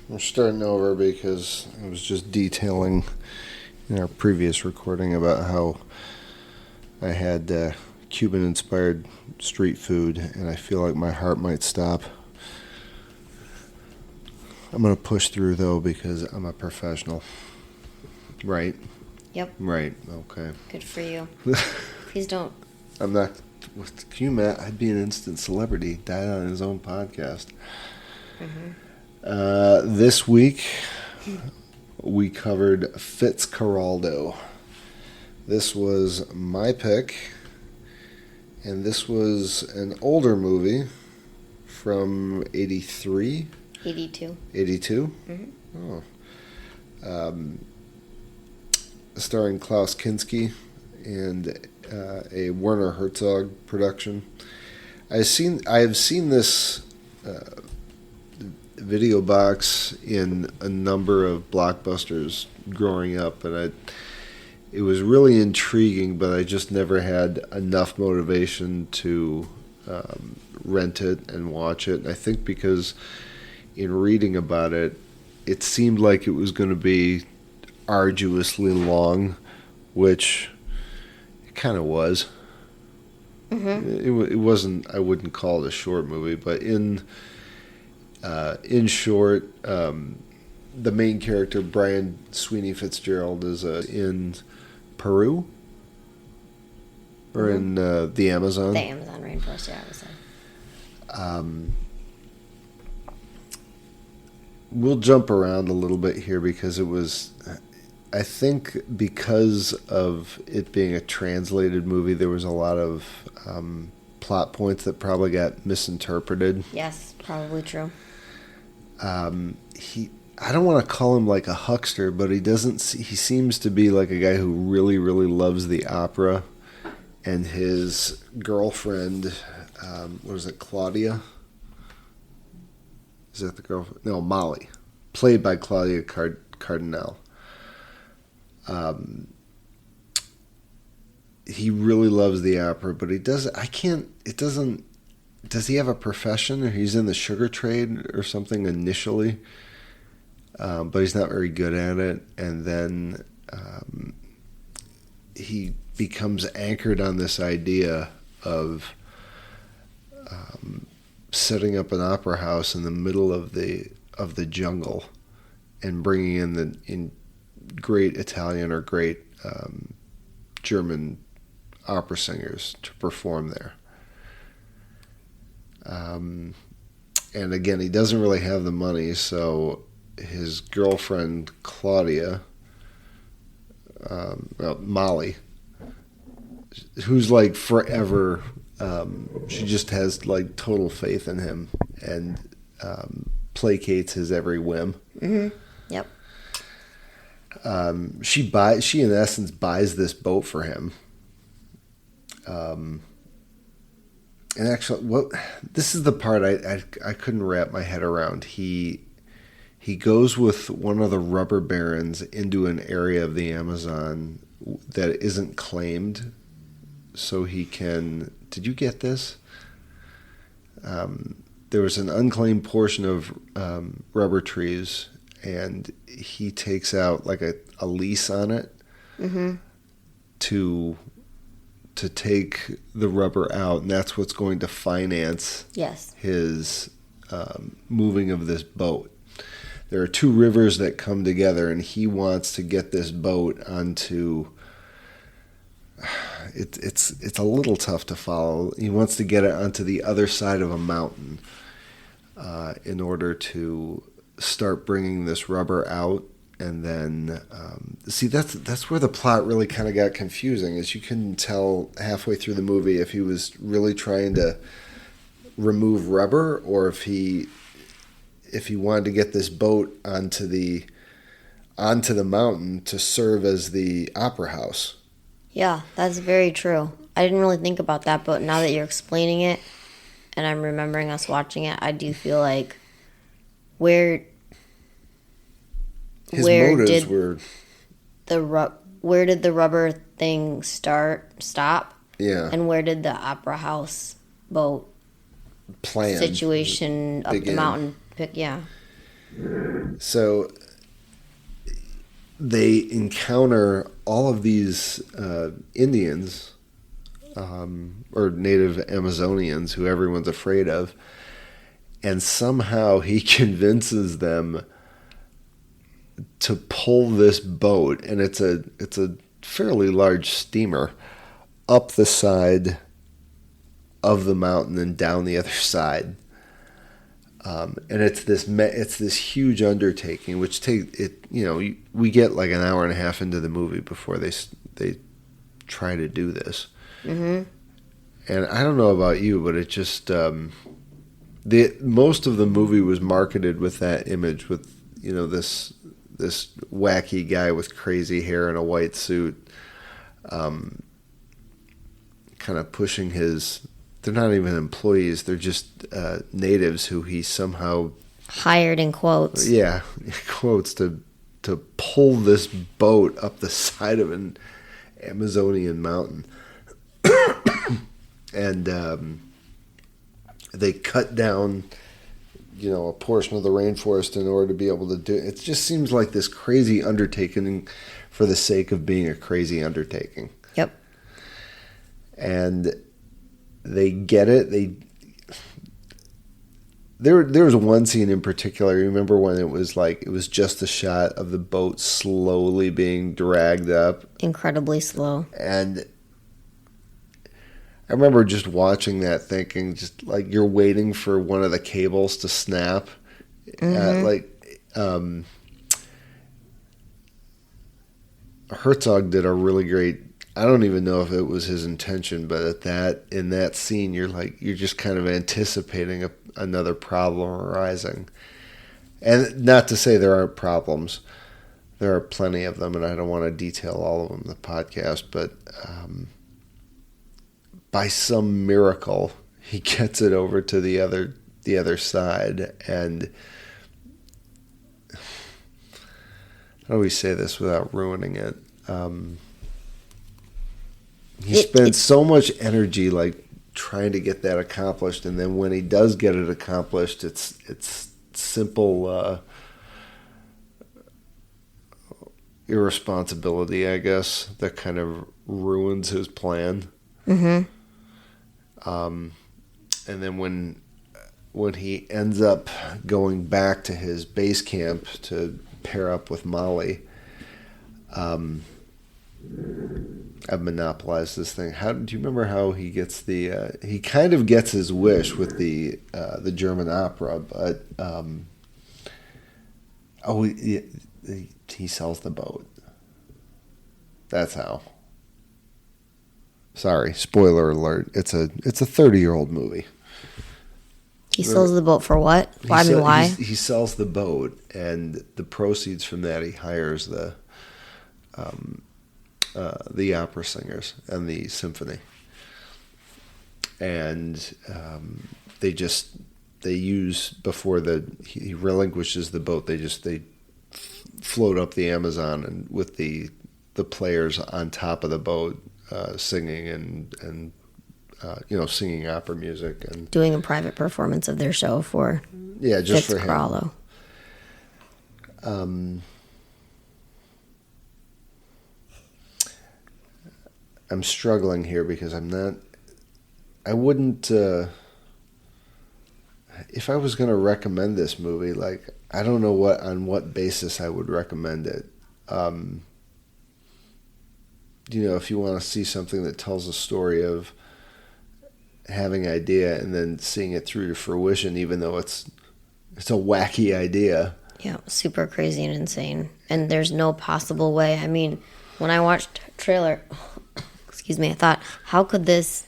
We're starting over because I was just detailing in our previous recording about how I had Cuban-inspired street food, and I feel like my heart might stop. I'm going to push through, though, because I'm a professional. Right? Yep. Right. Okay. Good for you. Please don't. I'm not... Can you imagine? I'd be an instant celebrity. Died on his own podcast. Mm-hmm. This week, we covered Fitzcarraldo. This was my pick, and this was an older movie from 83? 82. 82? Mm-hmm. Oh. Starring Klaus Kinski and a Werner Herzog production. I have seen this video box in a number of blockbusters growing up, and it was really intriguing, but I just never had enough motivation to rent it and watch it. And I think because in reading about it, it seemed like it was going to be arduously long, which it kind of was. Mm-hmm. It wasn't. I wouldn't call it a short movie, but in short, the main character, Brian Sweeney Fitzgerald, is in Peru or in the Amazon. The Amazon rainforest, yeah, I was saying. We'll jump around a little bit here because it was, I think because of it being a translated movie, there was a lot of plot points that probably got misinterpreted. Yes, probably true. I don't want to call him like a huckster, but he seems to be like a guy who really, really loves the opera, and his girlfriend, what is it, Claudia? Is that the girlfriend? No, Molly, played by Claudia Cardinale. He really loves the opera, but does he have a profession, or he's in the sugar trade or something initially, but he's not very good at it, and then he becomes anchored on this idea of setting up an opera house in the middle of the jungle and bringing in great Italian or great German opera singers to perform there. And again, he doesn't really have the money, so his girlfriend Claudia, Molly, who's like forever, she just has like total faith in him and placates his every whim. Mm-hmm. Yep. She in essence buys this boat for him. And actually, this is the part I couldn't wrap my head around. He goes with one of the rubber barons into an area of the Amazon that isn't claimed, so he can. Did you get this? There was an unclaimed portion of rubber trees, and he takes out like a lease on it. Mm-hmm. to take the rubber out, and that's what's going to finance his moving of this boat. There are two rivers that come together, and he wants to get this boat onto. It's a little tough to follow. He wants to get it onto the other side of a mountain in order to start bringing this rubber out. And then, that's where the plot really kind of got confusing, is you couldn't tell halfway through the movie if he was really trying to remove rubber or if he wanted to get this boat onto the mountain to serve as the opera house. Yeah, that's very true. I didn't really think about that, but now that you're explaining it, and I'm remembering us watching it, I do feel like where His where motives did were... where did the rubber thing stop? Yeah. And where did the opera house boat situation up the mountain pick? Yeah. So they encounter all of these Indians or native Amazonians who everyone's afraid of, and somehow he convinces them to pull this boat, and it's a fairly large steamer, up the side of the mountain and down the other side. And it's this huge undertaking, which we get like an hour and a half into the movie before they try to do this. Mm-hmm. And I don't know about you, but it just most of the movie was marketed with that image, with this wacky guy with crazy hair and a white suit, kind of pushing his. They're not even employees; they're just natives who he somehow hired in quotes. Yeah, quotes to pull this boat up the side of an Amazonian mountain, and they cut down, a portion of the rainforest in order to be able to do it. It just seems like this crazy undertaking for the sake of being a crazy undertaking. Yep. And they get it. There was one scene in particular. I remember when it was just a shot of the boat slowly being dragged up. Incredibly slow. And I remember just watching that, thinking, just like you're waiting for one of the cables to snap. Mm-hmm. Herzog did a really great. I don't even know if it was his intention, but in that scene, you're just kind of anticipating another problem arising. And not to say there aren't problems. There are plenty of them, and I don't want to detail all of them in the podcast, but by some miracle, he gets it over to the other side. And how do we say this without ruining it? He spends so much energy trying to get that accomplished, and then when he does get it accomplished, it's simple irresponsibility, I guess, that kind of ruins his plan. Mm-hmm. And then when he ends up going back to his base camp to pair up with Molly, I've monopolized this thing. Do you remember how he gets he kind of gets his wish with the German opera, but he sells the boat. That's how. Sorry, spoiler alert. It's a 30-year-old movie. He sells the boat for what? Why? He sells the boat, and the proceeds from that he hires the opera singers and the symphony, and they use before he relinquishes the boat. They float up the Amazon and with the players on top of the boat singing and singing opera music and doing a private performance of their show for just Fitzcarraldo. For him. I'm struggling here because I wouldn't, if I was going to recommend this movie, I don't know on what basis I would recommend it. If you want to see something that tells a story of having an idea and then seeing it through to fruition, even though it's a wacky idea. Yeah, super crazy and insane. And there's no possible way. I mean, when I watched the trailer, I thought, how could this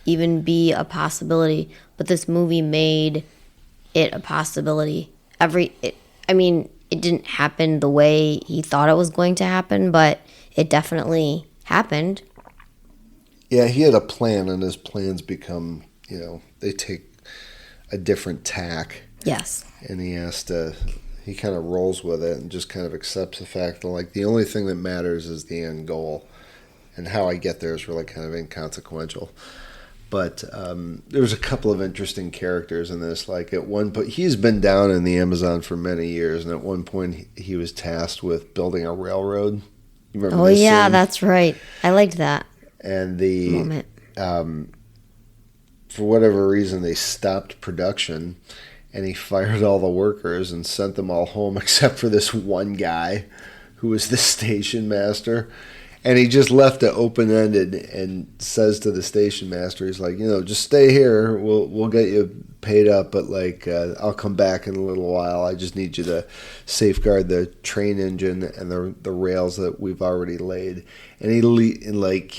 even be a possibility? But this movie made it a possibility. It didn't happen the way he thought it was going to happen, but it definitely happened. Yeah, he had a plan, and his plans become, they take a different tack. Yes. And he kind of rolls with it and just kind of accepts the fact that, like, the only thing that matters is the end goal. And how I get there is really kind of inconsequential. But there's a couple of interesting characters in this. Like, at one point, he's been down in the Amazon for many years, and at one point he was tasked with building a railroad. You remember this yeah, scene? that's right. I liked that And the moment. For whatever reason, they stopped production, and he fired all the workers and sent them all home except for this one guy who was the station master. And he just left it open-ended and says to the station master, he's like, just stay here. We'll get you paid up, but, like, I'll come back in a little while. I just need you to safeguard the train engine and the rails that we've already laid. And he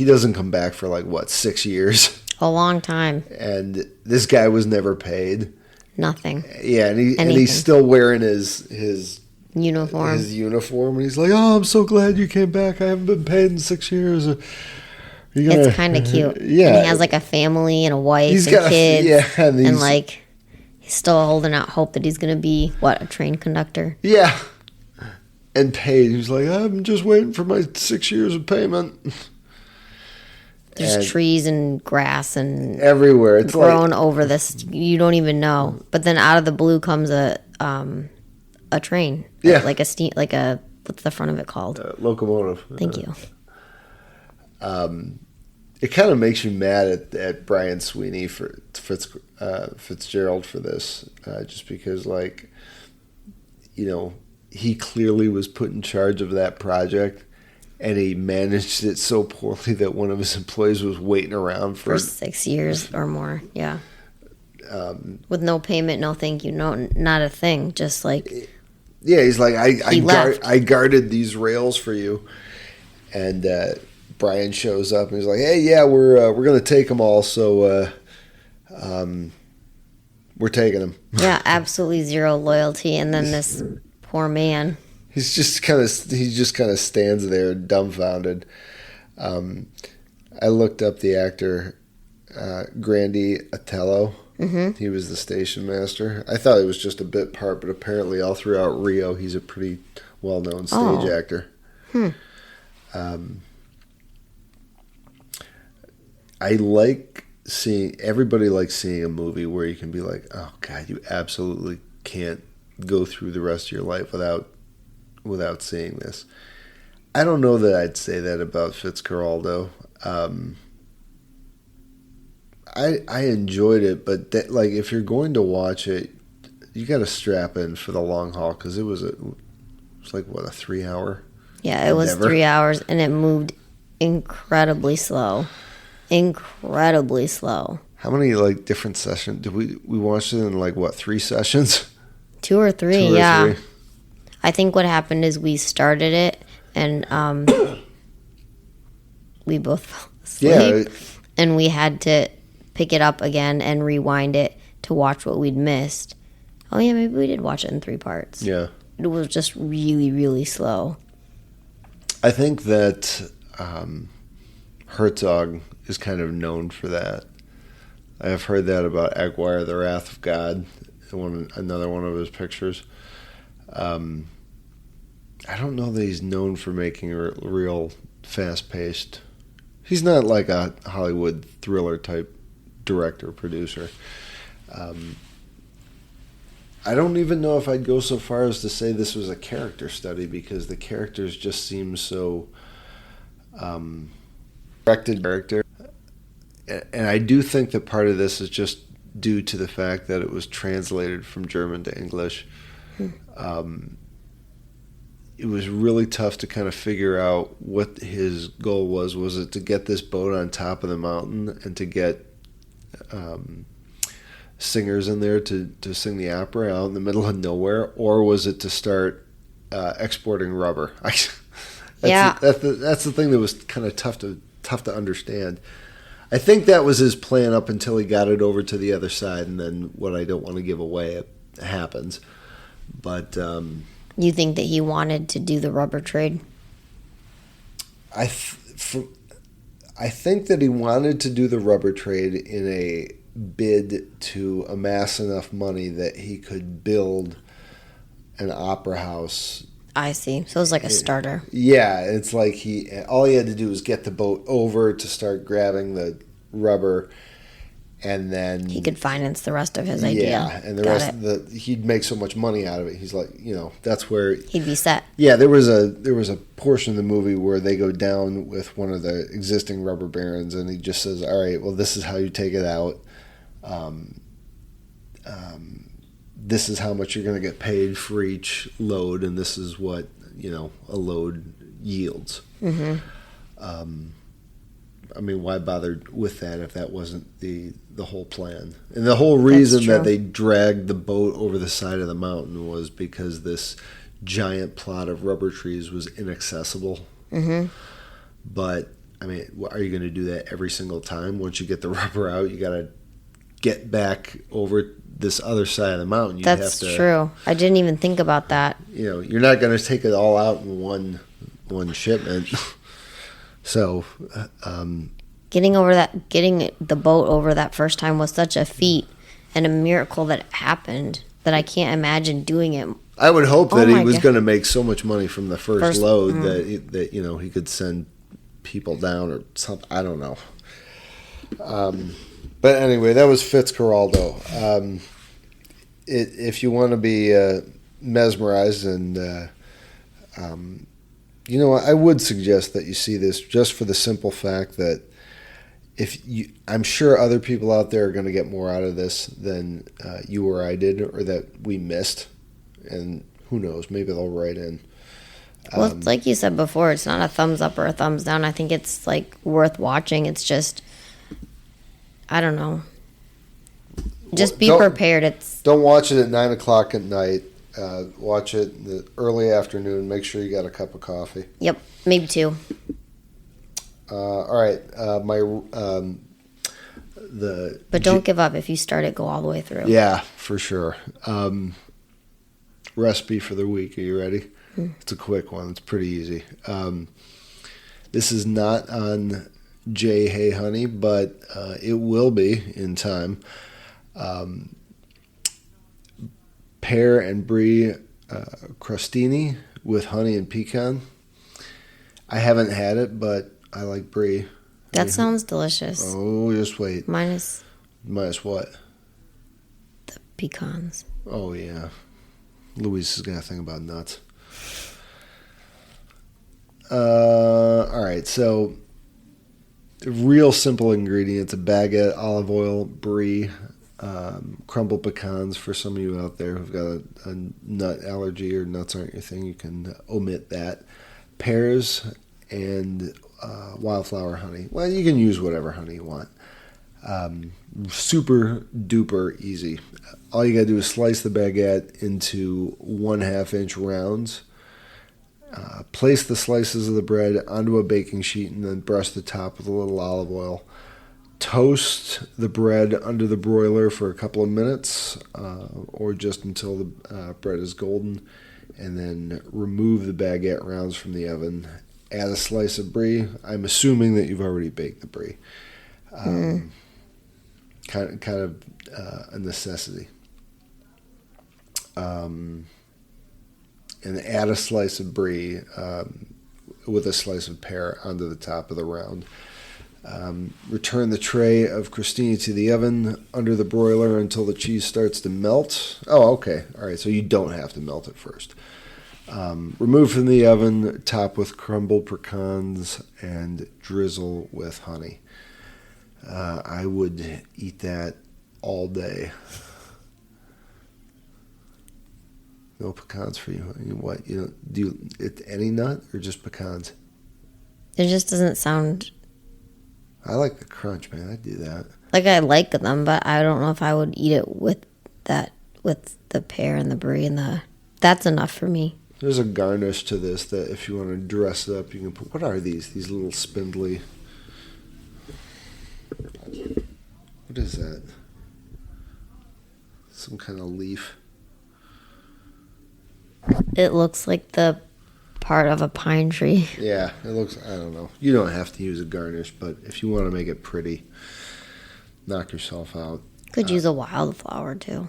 doesn't come back for, like, 6 years? A long time. And this guy was never paid. Nothing. Yeah, and he's still wearing his uniform. And he's like, "Oh, I'm so glad you came back. I haven't been paid in 6 years." It's kind of cute. Yeah. And he has, like, a family and a wife and kids. And like, he's still holding out hope that he's going to be, a train conductor? Yeah. And paid. He's like, "I'm just waiting for my 6 years of payment." There's trees and grass and everywhere. It's grown over this. You don't even know. But then out of the blue comes a train. Yeah. Like a steam, what's the front of it called? Locomotive. Thank you. It kind of makes you mad at Brian Sweeney for Fitzgerald for this, just because, like, he clearly was put in charge of that project, and he managed it so poorly that one of his employees was waiting around for 6 years or more. Yeah. With no payment, no thank you, not a thing. Just like. Yeah, he's like, I guarded these rails for you, and Brian shows up and he's like, "Hey, yeah, we're gonna take them all, so we're taking them." Yeah, absolutely zero loyalty, and then this poor man. He just kind of stands there dumbfounded. I looked up the actor Grandi Otello. Mm-hmm. He was the station master. I thought it was just a bit part, but apparently all throughout Rio, he's a pretty well-known stage actor. I like everybody likes seeing a movie where you can be like, "Oh God, you absolutely can't go through the rest of your life without seeing this." I don't know that I'd say that about Fitzcarraldo. I enjoyed it, but if you're going to watch it, you got to strap in for the long haul, because it was a 3-hour. Yeah, it was 3 hours, and it moved incredibly slow. Incredibly slow. How many different sessions did we watched it in 3 sessions? 2 or 3, yeah. 3. I think what happened is we started it, and we both fell asleep, and we had to pick it up again and rewind it to watch what we'd missed. Oh yeah, maybe we did watch it in 3 parts. Yeah. It was just really, really slow. I think that Herzog is kind of known for that. I have heard that about Aguirre, The Wrath of God, another one of his pictures. I don't know that he's known for making a real fast-paced. He's not like a Hollywood thriller type director, producer. I don't even know if I'd go so far as to say this was a character study, because the characters just seem so directed character. And I do think that part of this is just due to the fact that it was translated from German to English. It was really tough to kind of figure out what his goal was. Was it to get this boat on top of the mountain and to get singers in there to sing the opera out in the middle of nowhere, or was it to start exporting rubber? That's the thing that was kind of tough to understand. I think that was his plan up until he got it over to the other side, and then what I don't want to give away happens. But you think that he wanted to do the rubber trade? I think that he wanted to do the rubber trade in a bid to amass enough money that he could build an opera house. I see. So it was like a starter. Yeah, it's like all he had to do was get the boat over to start grabbing the rubber, and then He could finance the rest of his idea. Yeah, and the rest of he'd make so much money out of it. He's like, that's where he'd be set. Yeah, there was a portion of the movie where they go down with one of the existing rubber barons, and he just says, "All right, well, this is how you take it out. This is how much you're going to get paid for each load, and this is what a load yields." Mm-hmm. I mean, why bother with that if that wasn't the whole plan? And the whole reason that they dragged the boat over the side of the mountain was because this giant plot of rubber trees was inaccessible. Mm-hmm. But, I mean, are you going to do that every single time? Once you get the rubber out, you got to get back over this other side of the mountain. That's true. I didn't even think about that. You're not going to take it all out in one shipment. So, getting the boat over that first time was such a feat and a miracle that happened that I can't imagine doing it. I would hope that he was going to make so much money from the first load that he could send people down or something. I don't know. But anyway, that was Fitzcarraldo. If you want to be mesmerized and I would suggest that you see this just for the simple fact that I'm sure other people out there are going to get more out of this than you or I did, or that we missed, and who knows, maybe they'll write in. Well, like you said before, it's not a thumbs up or a thumbs down. I think it's like worth watching. It's just, I don't know. Just be prepared. Don't watch it at 9:00 at night. Watch it in the early afternoon. Make sure you got a cup of coffee. Yep, maybe 2. All right, But don't give up. If you start it, go all the way through. Yeah, for sure. Recipe for the week. Are you ready? It's a quick one. It's pretty easy. This is not on J. Hey Honey, but it will be in time. Pear and Brie Crostini with honey and pecan. I haven't had it, but I like Brie. That sounds delicious. Oh, just wait. Minus what? the pecans. Oh, yeah. Louise is going to think about nuts. All right, so real simple ingredients: a baguette, olive oil, Brie, crumbled pecans. For some of you out there who've got a nut allergy or nuts aren't your thing, you can omit that. Pears and wildflower honey. Well, you can use whatever honey you want. Super duper easy. All you gotta do is slice the baguette into 1/2 inch rounds. Place the slices of the bread onto a baking sheet and then brush the top with a little olive oil. Toast the bread under the broiler for a couple of minutes or just until the bread is golden, and then remove the baguette rounds from the oven. Add a slice of Brie. I'm assuming that you've already baked the Brie. Kind of a necessity. And add a slice of Brie with a slice of pear onto the top of the round. Return the tray of crostini to the oven under the broiler until the cheese starts to melt. Oh, okay. All right, so you don't have to melt it first. Remove from the oven, top with crumbled pecans, and drizzle with honey. I would eat that all day. No pecans for you. What? Do you eat any nut or just pecans? It just doesn't sound. I like the crunch, man. I'd do that. Like, I like them, but I don't know if I would eat it with the pear and the Brie and that's enough for me. There's a garnish to this that if you want to dress it up, you can put. What are these? These little spindly. What is that? Some kind of leaf. It looks like the part of a pine tree. Yeah, it looks, I don't know. You don't have to use a garnish, but if you want to make it pretty, knock yourself out. Could use a wildflower too.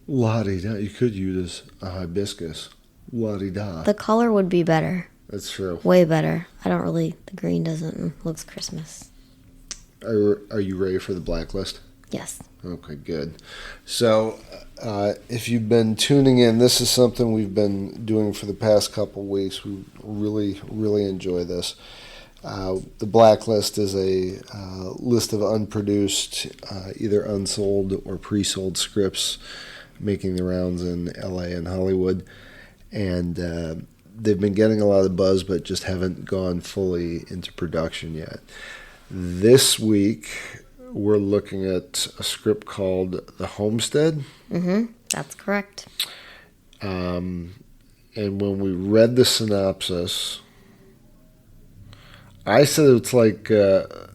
La-di-da. You could use a hibiscus. La-di-da. The color would be better. That's true. Way better. The green doesn't, looks Christmas. Are you ready for the blacklist? Yes. Okay, good. So, if you've been tuning in, this is something we've been doing for the past couple weeks. We really, really enjoy this. The blacklist is a list of unproduced, either unsold or pre-sold scripts making the rounds in LA and Hollywood. And they've been getting a lot of buzz, but just haven't gone fully into production yet. This week, we're looking at a script called The Homestead. Mm-hmm. That's correct. And when we read the synopsis, I said it's like the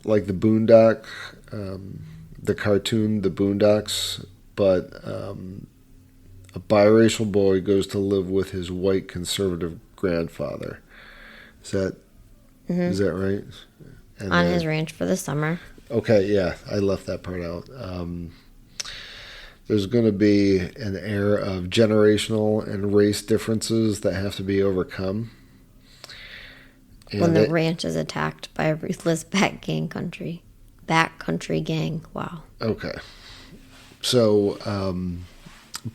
Boondock, the cartoon, The Boondocks, but a biracial boy goes to live with his white conservative grandfather. Is that right? And on his ranch for the summer. Okay, yeah, I left that part out. There's going to be an air of generational and race differences that have to be overcome. And when the ranch is attacked by a ruthless backcountry gang. Wow. Okay. So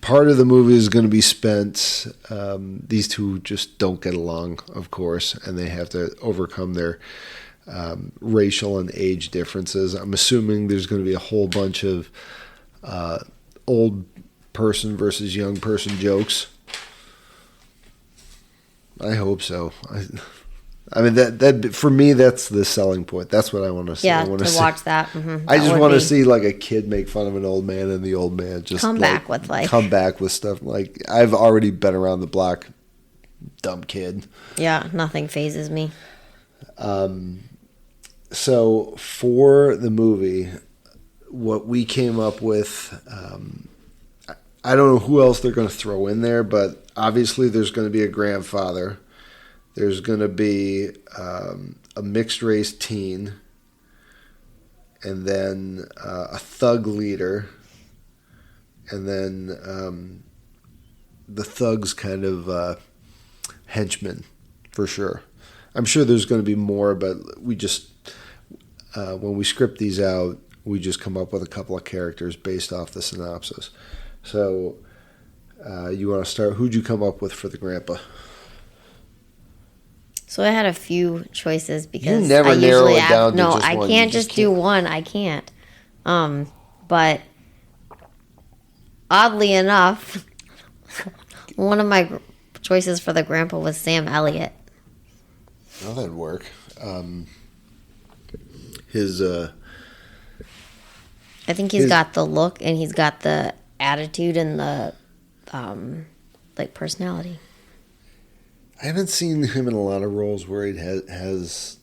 part of the movie is going to be spent, these two just don't get along, of course, and they have to overcome their racial and age differences. I'm assuming there's going to be a whole bunch of old person versus young person jokes. I hope so. I mean that for me, that's the selling point. That's what I want to see. Yeah, I want to watch that. Mm-hmm. I just want to see like a kid make fun of an old man, and the old man just come back with stuff. Like, I've already been around the block, dumb kid. Yeah, nothing phases me. So for the movie, what we came up with, I don't know who else they're going to throw in there, but obviously there's going to be a grandfather. There's going to be a mixed race teen, and then a thug leader, and then the thug's kind of henchman, for sure. I'm sure there's going to be more, but we just, when we script these out, we just come up with a couple of characters based off the synopsis. So you want to start? Who'd you come up with for the grandpa? So I had a few choices because you never I narrow usually it down to no, just I one. can't just do one. I can't. But oddly enough, one of my choices for the grandpa was Sam Elliott. Oh, that'd work. I think he's got the look and he's got the attitude and the personality. I haven't seen him in a lot of roles where he has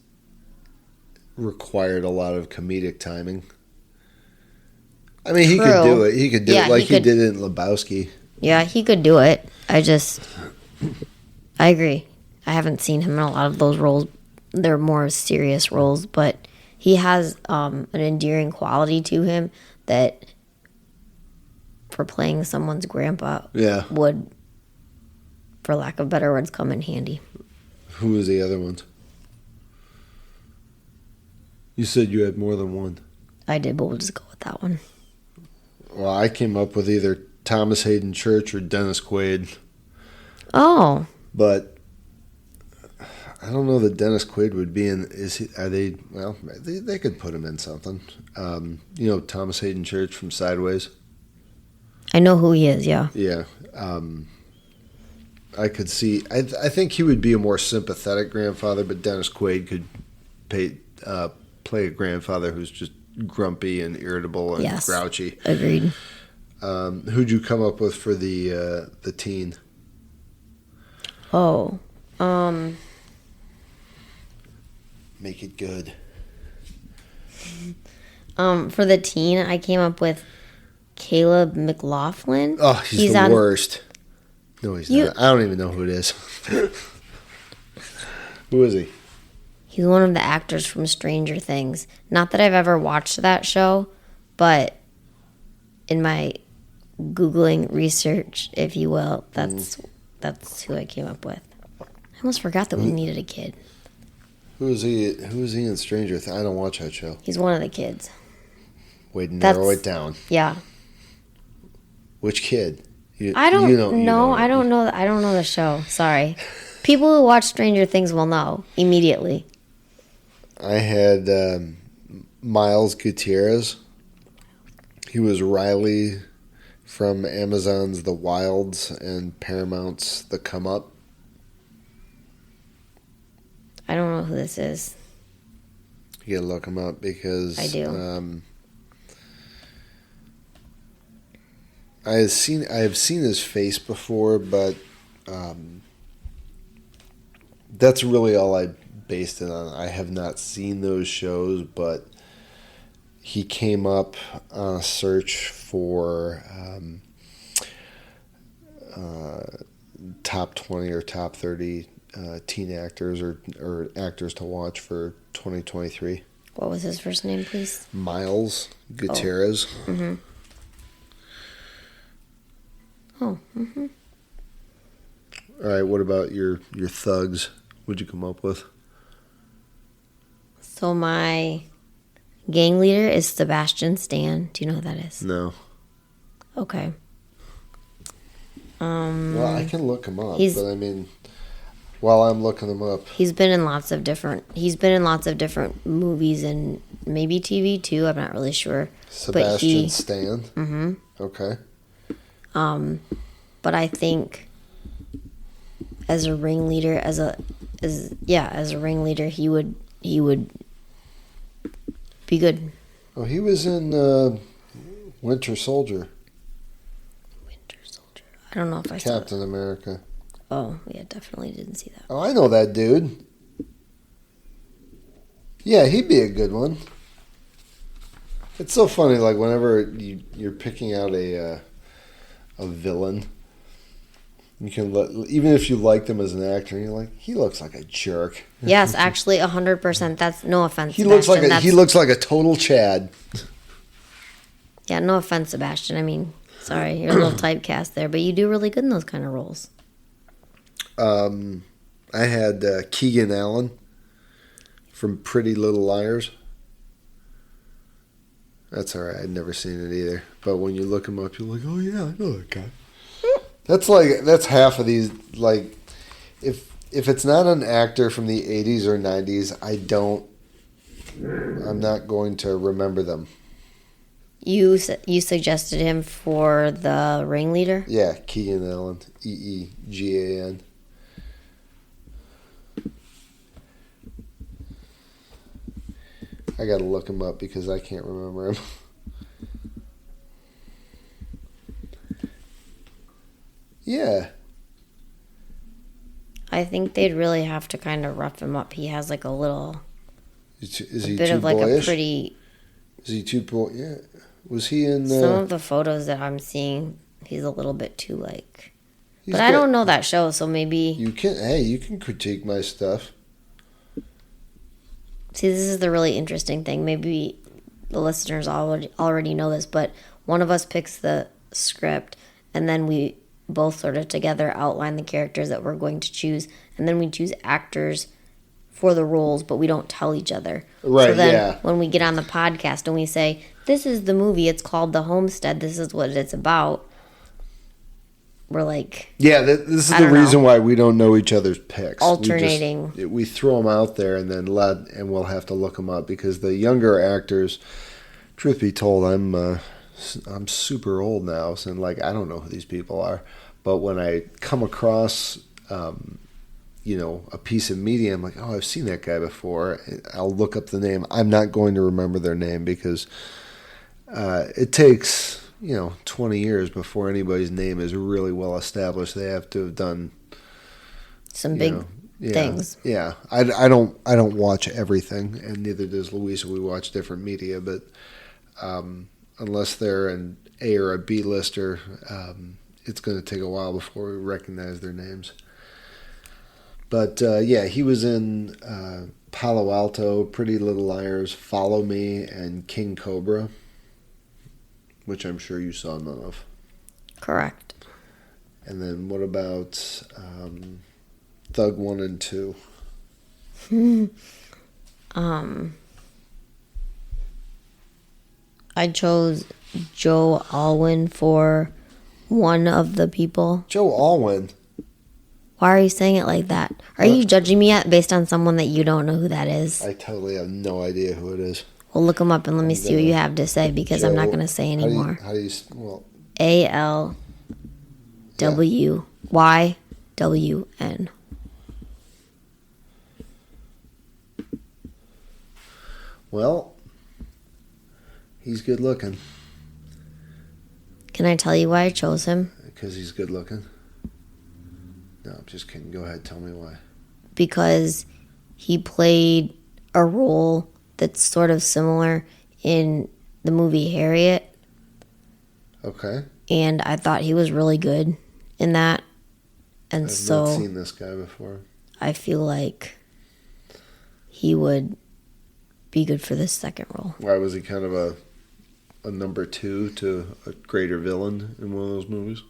required a lot of comedic timing. I mean, he could do it. He could do it like he did it in Lebowski. Yeah, he could do it. I agree. I haven't seen him in a lot of those roles. They're more serious roles, but he has an endearing quality to him that for playing someone's grandpa would, for lack of better words, come in handy. Who was the other ones? You said you had more than one. I did, but we'll just go with that one. Well, I came up with either Thomas Hayden Church or Dennis Quaid. Oh. But I don't know that Dennis Quaid would be in. Well, they could put him in something. Thomas Hayden Church from Sideways. I know who he is, yeah. Yeah. I could see. I think he would be a more sympathetic grandfather, but Dennis Quaid could play a grandfather who's just grumpy and irritable and grouchy. Agreed. Who'd you come up with for the teen? Oh, make it good. For the teen, I came up with Caleb McLaughlin. Oh, he's the worst. No, he's not. I don't even know who it is. Who is he? He's one of the actors from Stranger Things. Not that I've ever watched that show, but in my Googling research, if you will, that's who I came up with. I almost forgot that we needed a kid. Who is he? Who is he in Stranger Things? I don't watch that show. He's one of the kids. Way to narrow it down. Yeah. Which kid? I don't know. I don't know the show. Sorry. People who watch Stranger Things will know immediately. I had Miles Gutierrez. He was Riley from Amazon's The Wilds and Paramount's The Come Up. I don't know who this is. You gotta look him up because I do. I have seen his face before, but that's really all I based it on. I have not seen those shows, but he came up on a search for top 20 or top 30 teen actors or actors to watch for 2023. What was his first name, please? Miles Gutierrez. Oh. Mm-hmm. Oh. Mm-hmm. All right, what about your thugs? What'd you come up with? So my gang leader is Sebastian Stan. Do you know who that is? No. Okay. Well, I can look him up, but I mean, while I'm looking him up, he's been in lots of different movies and maybe TV too. I'm not really sure. Sebastian Stan. Mm-hmm. Okay. But I think as a ringleader, as a ringleader, he would be good. Oh, he was in Winter Soldier. Winter Soldier. I don't know if I saw Captain America. Oh, yeah, definitely didn't see that. Oh, I know that dude. Yeah, he'd be a good one. It's so funny, like whenever you're picking out a villain, you can even if you like them as an actor, you're like, he looks like a jerk. Yes, actually, 100%. That's no offense. He looks like a total Chad. Yeah, no offense, Sebastian. I mean, sorry, you're a little typecast there, but you do really good in those kind of roles. I had Keegan Allen from Pretty Little Liars. That's all right. I'd never seen it either. But when you look him up, you're like, oh yeah, I know that guy. That's half of these. Like, if it's not an actor from the 80s or 90s, I'm not going to remember them. You suggested him for the ringleader? Yeah, Keegan Allen, Eegan. I gotta look him up because I can't remember him. Yeah. I think they'd really have to kind of rough him up. He has like a little... Is he bit too of like boyish? a pretty... Is he too boy? Yeah. Was he in... Some of the photos that I'm seeing, he's a little bit too like... But got, I don't know that show, so maybe... You can critique my stuff. See, this is the really interesting thing. Maybe the listeners already know this, but one of us picks the script, and then we both sort of together outline the characters that we're going to choose, and then we choose actors for the roles, but we don't tell each other. Right, so then yeah. when we get on the podcast and we say, this is the movie, it's called The Homestead, this is what it's about, we're like... Yeah, this is the reason why we don't know each other's picks. Alternating. We throw them out there and then we'll have to look them up because the younger actors, truth be told, I'm super old now, so like I don't know who these people are. But when I come across, a piece of media, I'm like, oh, I've seen that guy before. I'll look up the name. I'm not going to remember their name because it takes 20 years before anybody's name is really well established. They have to have done some big things. Yeah, I don't watch everything, and neither does Louisa. We watch different media, but unless they're an A or a B lister, it's going to take a while before we recognize their names. But yeah, he was in Palo Alto, Pretty Little Liars, Follow Me, and King Cobra, which I'm sure you saw none of. Correct. And then what about Thug 1 and 2? I chose Joe Alwyn for one of the people. Joe Alwyn. Why are you saying it like that? Are you judging me based on someone that you don't know who that is? I totally have no idea who it is. Well, look him up and let me see what you have to say because I'm not going to say anymore. How do you well, ALWYWN. Well, he's good looking. Can I tell you why I chose him? Because he's good looking? No, I'm just kidding. Go ahead. Tell me why. Because he played a role that's sort of similar in the movie Harriet. Okay. And I thought he was really good in that. And I've so not seen this guy before. I feel like he would be good for this second role. Why was he kind of a number 2 to a greater villain in one of those movies?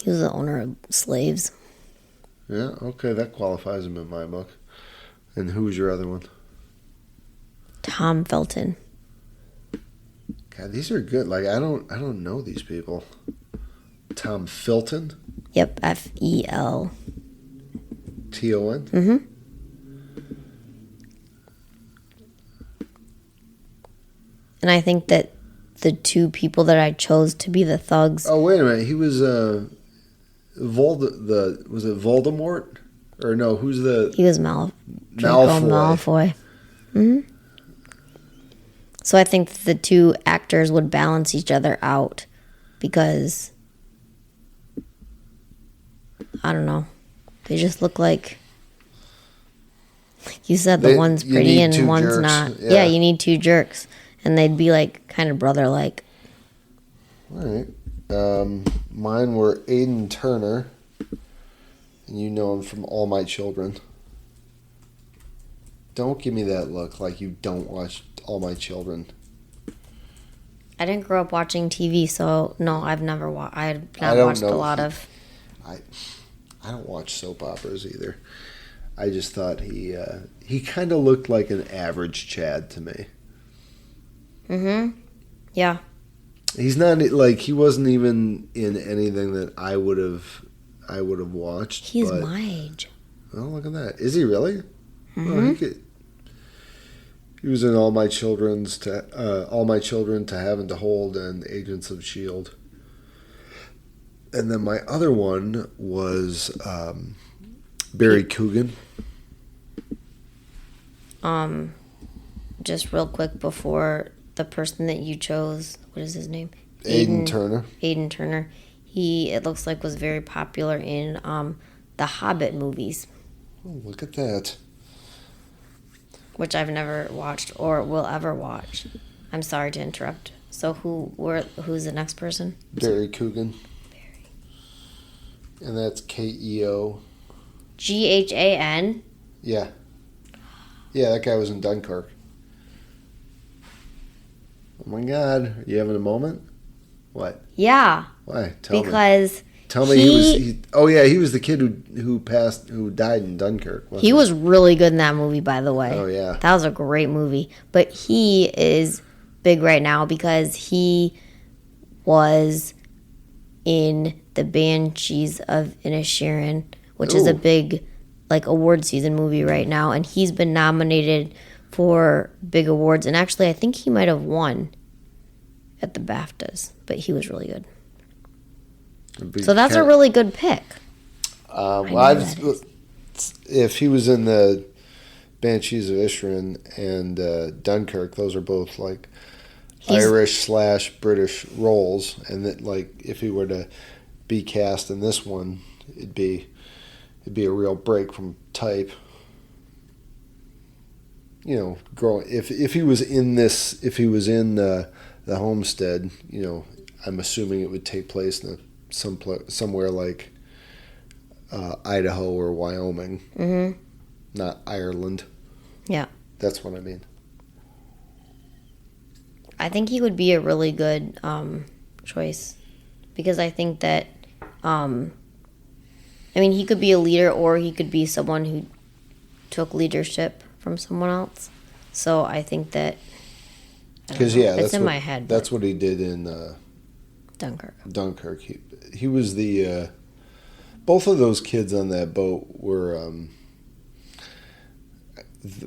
He was the owner of slaves. Yeah, okay, that qualifies him in my book. And who was your other one? Tom Felton. God, these are good. Like I don't know these people. Tom Felton? Yep, FEL. TON? Mm-hmm. And I think that the two people that I chose to be the thugs. Oh, wait a minute. He was was it Voldemort? Or no, who's the... He was Malfoy. Mm-hmm. So I think the two actors would balance each other out because, I don't know, they just look like you said, the one's pretty and one's jerks. not. Yeah, you need two jerks. And they'd be like kind of brother-like. All right. Mine were Aiden Turner. And you know him from All My Children. Don't give me that look like you don't watch All My Children. I didn't grow up watching TV, so no, I've never watched. I've not watched a lot of. I don't watch soap operas either. I just thought he kind of looked like an average Chad to me. Mm-hmm. Yeah. He's not like he wasn't even in anything that I would have watched. He's my age. Oh, look at that! Is he really? Mm-hmm. Oh, he was in All My Children to Have and to Hold and Agents of S.H.I.E.L.D. And then my other one was Barry Coogan. Just real quick before the person that you chose, what is his name? Aiden Turner. Aiden Turner. He, it looks like, was very popular in the Hobbit movies. Oh, look at that. Which I've never watched or will ever watch. I'm sorry to interrupt. So who's the next person? Barry Coogan. Barry. And that's KEO. GHAN? Yeah. Yeah, that guy was in Dunkirk. Oh my God. Are you having a moment? What? Yeah. Why? Tell me. Because Tell me he was the kid who died in Dunkirk. He was really good in that movie, by the way. Oh, yeah. That was a great movie. But he is big right now because he was in the Banshees of Inisherin, which is a big award season movie right now. And he's been nominated for big awards. And actually, I think he might have won at the BAFTAs. But he was really good. So that's a really good pick. If he was in the Banshees of Inisherin and Dunkirk, those are both Irish/British roles, and that if he were to be cast in this one, it'd be a real break from type. You know, if he was in the Homestead, I'm assuming it would take place in somewhere like Idaho or Wyoming, not Ireland. Yeah. That's what I mean. I think he would be a really good choice because I think that, he could be a leader or he could be someone who took leadership from someone else. So I think that, Because it's in my head. That's what he did in Dunkirk. He was the both of those kids on that boat were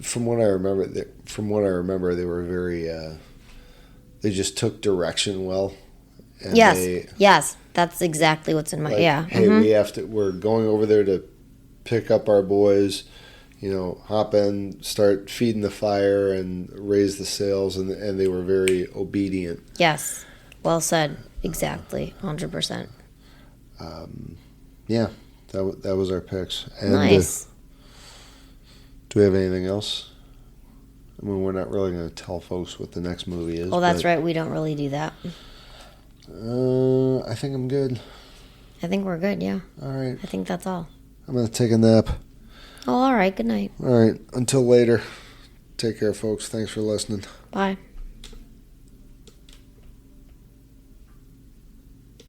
from what I remember. They were very. They just took direction well. And Yes, that's exactly what's in my Hey, we're going over there to pick up our boys. Hop in, start feeding the fire, and raise the sails, and they were very obedient. Yes, well said. Exactly, 100%. Yeah, that was our picks. And, nice. Do we have anything else? I mean, we're not really going to tell folks what the next movie is. Oh, that's right. We don't really do that. I think I'm good. I think we're good, yeah. All right. I think that's all. I'm going to take a nap. Oh, all right. Good night. All right. Until later. Take care, folks. Thanks for listening. Bye.